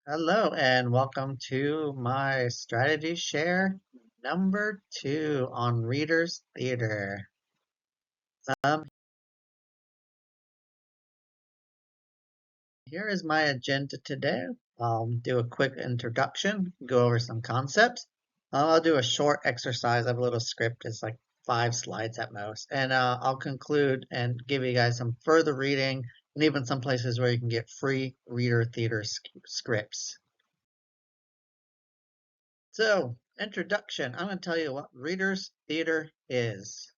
Hello and welcome to my strategy share number 2 on Reader's Theater. Um, Here is my agenda today. I'll do a quick introduction, go over some concepts. I'll do a short exercise. I have a little script. It's like 5 slides at most. And I'll conclude and give you guys some further reading and even some places where you can get free Reader Theater scripts. So, introduction. I'm going to tell you what Reader's Theater is.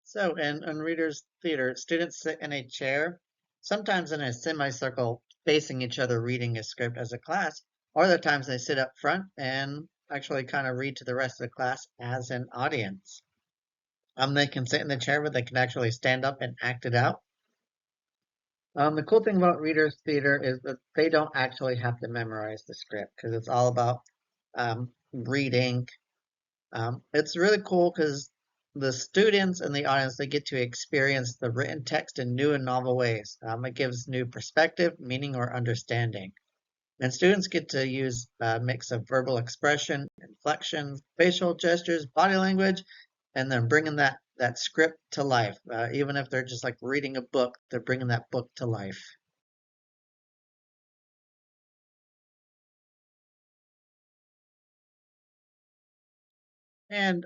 So, in Reader's Theater, students sit in a chair, sometimes in a semicircle facing each other reading a script as a class, or other times they sit up front and actually kind of read to the rest of the class as an audience. They can sit in the chair, but they can actually stand up and act it out. The cool thing about Reader's Theater is that they don't actually have to memorize the script because it's all about reading. It's really cool because the students and the audience, they get to experience the written text in new and novel ways. It gives new perspective, meaning, or understanding. And students get to use a mix of verbal expression, inflections, facial gestures, body language, and then bringing that script to life. Even if they're just like reading a book, they're bringing that book to life. And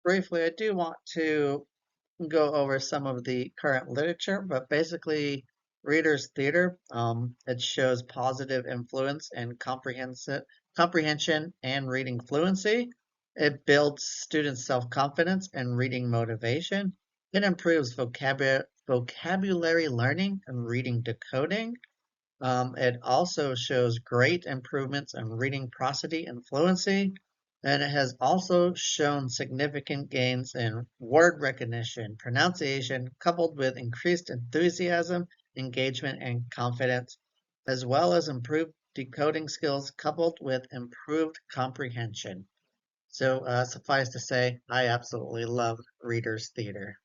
briefly, I do want to go over some of the current literature, but basically, Reader's Theater, it shows positive influence and comprehension and reading fluency. It builds students' self-confidence and reading motivation. It improves vocabulary learning and reading decoding. It also shows great improvements in reading prosody and fluency, and it has also shown significant gains in word recognition, pronunciation, coupled with increased enthusiasm, engagement, and confidence, as well as improved decoding skills coupled with improved comprehension. So, suffice to say, I absolutely love Reader's Theater.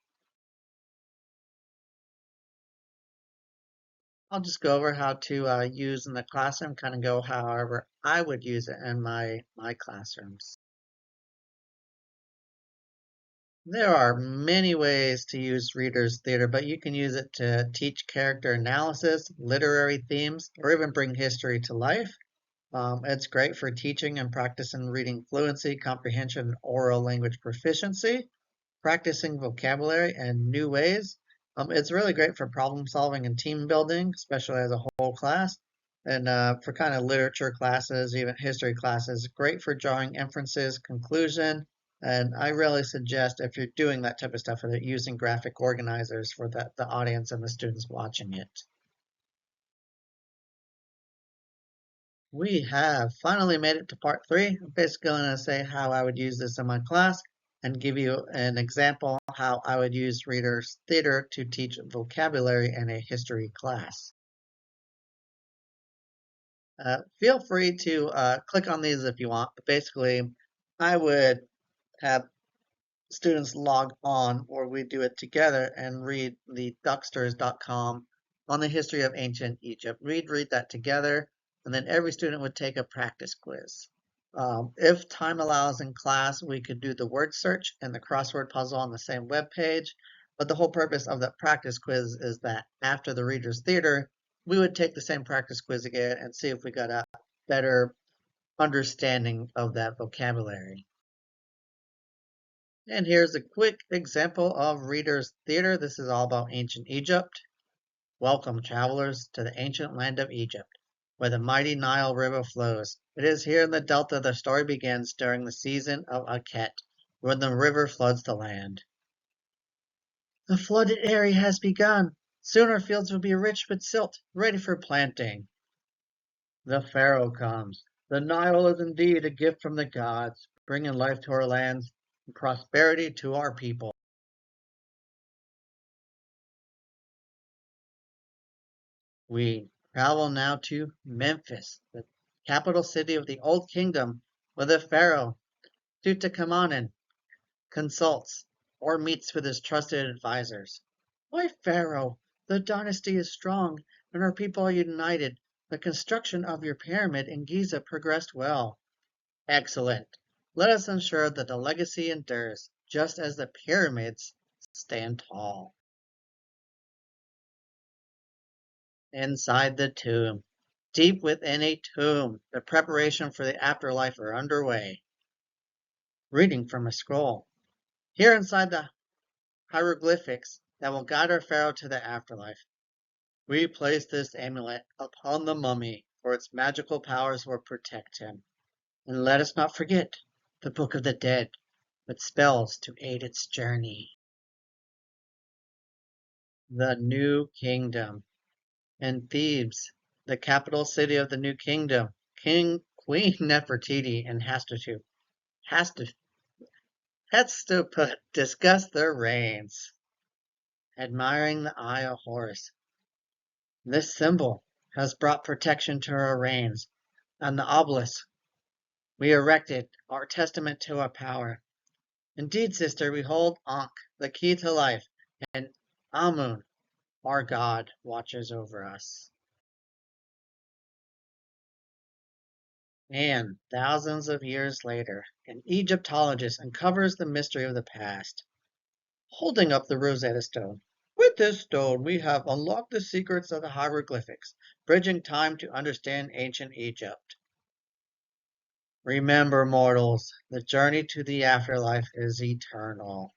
I'll just go over how to use in the classroom, kind of go however I would use it in my classrooms. There are many ways to use Reader's Theater, but you can use it to teach character analysis, literary themes, or even bring history to life. It's great for teaching and practicing reading fluency, comprehension, and oral language proficiency, practicing vocabulary and new ways. It's really great for problem solving and team building, especially as a whole class. And for kind of literature classes, even history classes, great for drawing inferences, conclusion. And I really suggest if you're doing that type of stuff, that using graphic organizers for the audience and the students watching it. We have finally made it to part 3. I'm basically going to say how I would use this in my class and give you an example how I would use Reader's Theater to teach vocabulary in a history class. Feel free to click on these if you want, but basically I would have students log on or we do it together and read the ducksters.com on the history of ancient Egypt. We'd read that together, and then every student would take a practice quiz. If time allows in class, we could do the word search and the crossword puzzle on the same web page. But the whole purpose of that practice quiz is that after the Reader's Theater, we would take the same practice quiz again and see if we got a better understanding of that vocabulary. And here's a quick example of Reader's Theater. This is all about ancient Egypt. Welcome, travelers, to the ancient land of Egypt, where the mighty Nile River flows. It is here in the delta the story begins during the season of Akhet, when the river floods the land. The flooded area has begun. Soon our fields will be rich with silt, ready for planting. The Pharaoh comes. The Nile is indeed a gift from the gods, bringing life to our lands and prosperity to our people. We travel now to Memphis, the capital city of the Old Kingdom, where the Pharaoh, Tutankhamun, consults or meets with his trusted advisors. My Pharaoh, the dynasty is strong, and our people are united. The construction of your pyramid in Giza progressed well. Excellent. Let us ensure that the legacy endures, just as the pyramids stand tall. Inside the tomb. Deep within a tomb, the preparation for the afterlife are underway. Reading from a scroll. Here inside the hieroglyphics that will guide our pharaoh to the afterlife. We place this amulet upon the mummy, for its magical powers will protect him. And let us not forget the Book of the Dead, with spells to aid its journey. The New Kingdom. In Thebes, the capital city of the New Kingdom, Queen Nefertiti and Hatshepsut discuss their reigns, admiring the Eye of Horus. This symbol has brought protection to our reigns, and the obelisk we erected are testament to our power. Indeed, sister, we hold Ankh, the key to life, and Amun, our God, watches over us. And thousands of years later, an Egyptologist uncovers the mystery of the past, holding up the Rosetta Stone. With this stone, we have unlocked the secrets of the hieroglyphics, bridging time to understand ancient Egypt. Remember, mortals, the journey to the afterlife is eternal.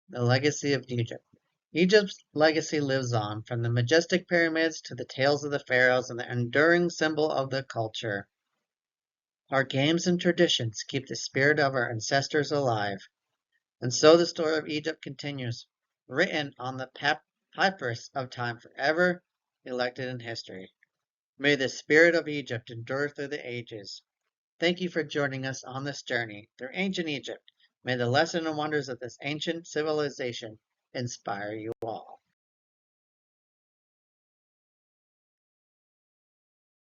The legacy of Egypt. Egypt's legacy lives on, from the majestic pyramids to the tales of the pharaohs and the enduring symbol of the culture. Our games and traditions keep the spirit of our ancestors alive. And so the story of Egypt continues, written on the papyrus of time forever elected in history. May the spirit of Egypt endure through the ages. Thank you for joining us on this journey through ancient Egypt. May the lesson and wonders of this ancient civilization inspire you all.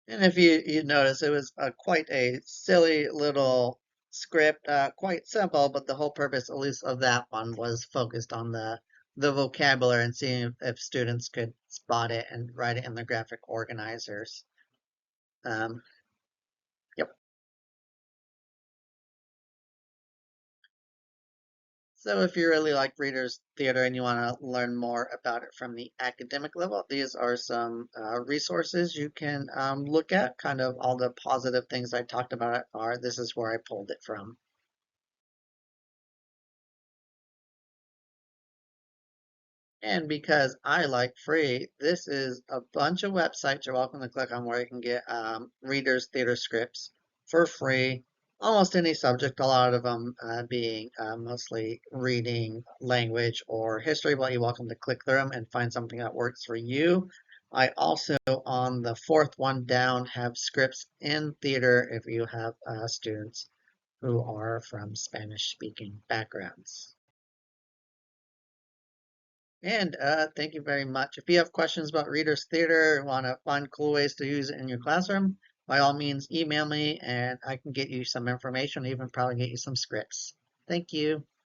And if you notice, it was quite a silly little script, quite simple, but the whole purpose, at least of that one, was focused on the vocabulary and seeing if students could spot it and write it in the graphic organizers. Um, yep. So if you really like Reader's Theater and you want to learn more about it from the academic level, these are some resources you can look at. Kind of all the positive things I talked about are, this is where I pulled it from. And because I like free, this is a bunch of websites you're welcome to click on where you can get Reader's Theater scripts for free. Almost any subject, a lot of them being mostly reading, language, or history, but you're welcome to click through them and find something that works for you. I also, on the fourth one down, have scripts in theater if you have students who are from Spanish-speaking backgrounds. And thank you very much. If you have questions about Reader's Theater and want to find cool ways to use it in your classroom, by all means, email me and I can get you some information, even probably get you some scripts. Thank you.